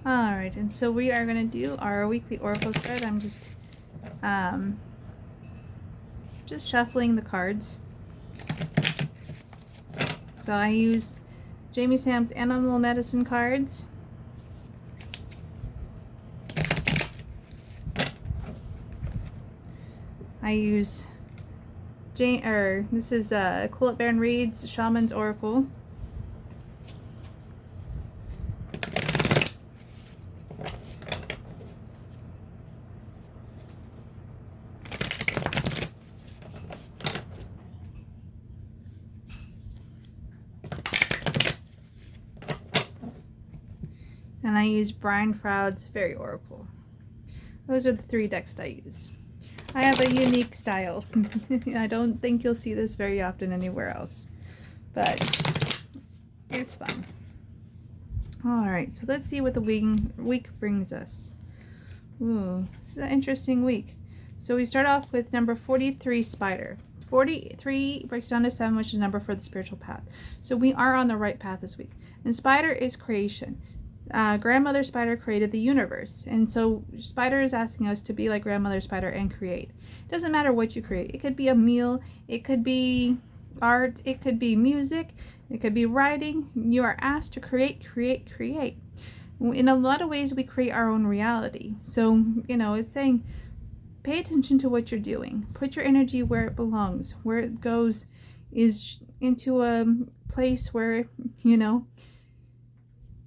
Alright, and so we are going to do our weekly oracle spread. I'm just shuffling the cards. So I use Jamie Sam's Animal Medicine cards. I use this is Colette Baron Reid's Shaman's Oracle. And I use Brian Froud's Fairy Oracle. Those are the 3 decks that I use. I have a unique style. I don't think you'll see this very often anywhere else, but it's fun. Alright, so let's see what the week brings us. Ooh, this is an interesting week. So we start off with number 43, Spider. 43 breaks down to 7, which is the number for the spiritual path. So we are on the right path this week. And Spider is creation. Grandmother Spider created the universe, and so Spider is asking us to be like Grandmother Spider and create. It doesn't matter what you create. It could be a meal, it could be art, it could be music, it could be writing. You are asked to create. In a lot of ways, we create our own reality. So, it's saying pay attention to what you're doing. Put your energy where it belongs. Where it goes is into a place where,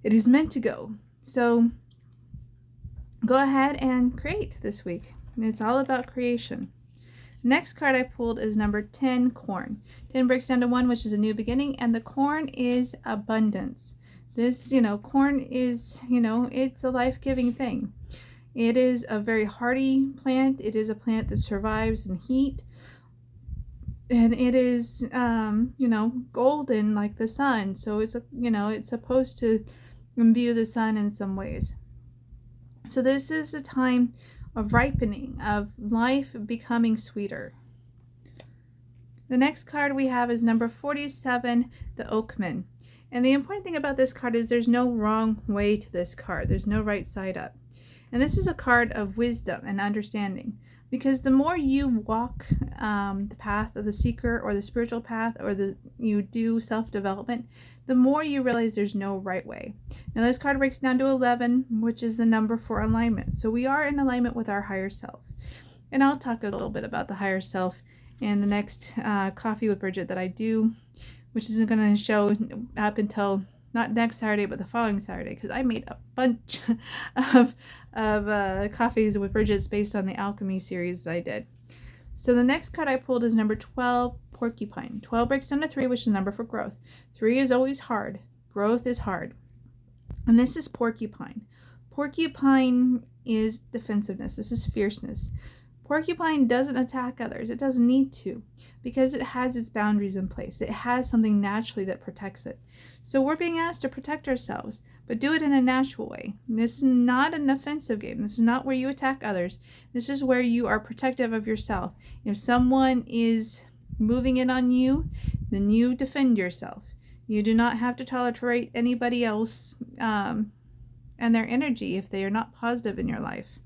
it is meant to go. So go ahead and create this week. It's all about creation. Next card I pulled is number 10, Corn. 10 breaks down to 1, which is a new beginning, and the corn is abundance. This, corn is, it's a life-giving thing. It is a very hardy plant. It is a plant that survives in heat. And it is, golden like the sun. So it's, it's supposed to imbue the sun in some ways. So this is a time of ripening, of life becoming sweeter. The next card we have is number 47, the Oakman. And the important thing about this card is there's no wrong way to this card. There's no right side up. And this is a card of wisdom and understanding. Because the more you walk the path of the seeker or the spiritual path, or you do self-development, the more you realize there's no right way. Now this card breaks down to 11, which is the number for alignment. So we are in alignment with our higher self. And I'll talk a little bit about the higher self in the next Coffee with Bridget that I do, which isn't going to show up until not next Saturday, but the following Saturday, because I made a bunch of Coffees with Bridget based on the Alchemy series that I did. So the next card I pulled is number 12, Porcupine. 12 breaks down to 3, which is the number for growth. 3 is always hard. Growth is hard. And this is Porcupine. Porcupine is defensiveness. This is fierceness. Porcupine doesn't attack others. It doesn't need to, because it has its boundaries in place. It has something naturally that protects it. So we're being asked to protect ourselves, but do it in a natural way. This is not an offensive game. This is not where you attack others. This is where you are protective of yourself. If someone is moving in on you, then you defend yourself. You do not have to tolerate anybody else and their energy if they are not positive in your life.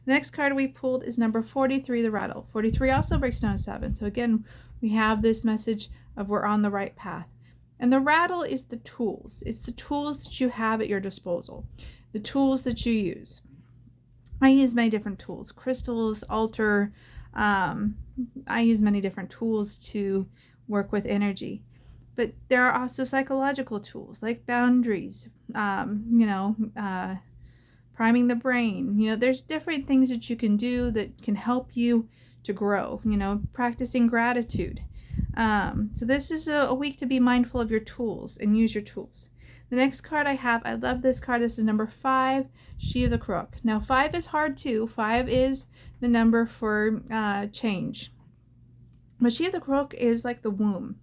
The next card we pulled is number 43, the Rattle. 43 also breaks down to 7. So again, we have this message of we're on the right path. And the Rattle is the tools. It's the tools that you have at your disposal. The tools that you use. I use many different tools. Crystals, altar. I use many different tools to work with energy. But there are also psychological tools like boundaries, priming the brain. There's different things that you can do that can help you to grow, practicing gratitude. So this is a week to be mindful of your tools and use your tools. The next card I have, I love this card. This is number 5, She of the Crook. Now 5 is hard too. 5 is the number for change. But She of the Crook is like the womb.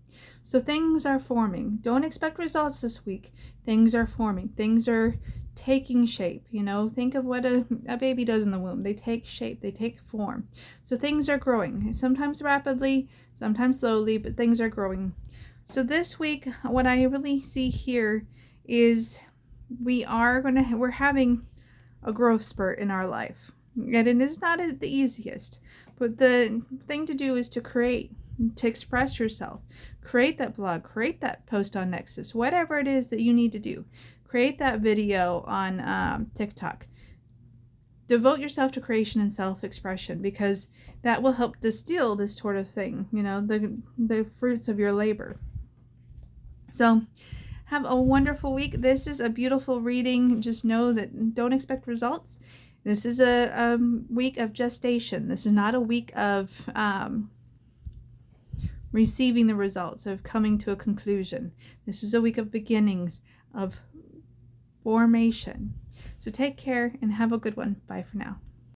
So things are forming. Don't expect results this week. Things are forming. Things are taking shape. Think of what a baby does in the womb. They take shape. They take form. So things are growing. Sometimes rapidly, sometimes slowly, but things are growing. So this week, what I really see here is we're having a growth spurt in our life. And it is not the easiest, but the thing to do is to create, to express yourself. Create that blog, create that post on Nexus, whatever it is that you need to do. Create that video on TikTok. Devote yourself to creation and self-expression, because that will help distill this sort of thing, the fruits of your labor. So have a wonderful week. This is a beautiful reading. Just know that don't expect results. This is a week of gestation. This is not a week of receiving the results, of coming to a conclusion. This is a week of beginnings, of formation. So take care and have a good one. Bye for now.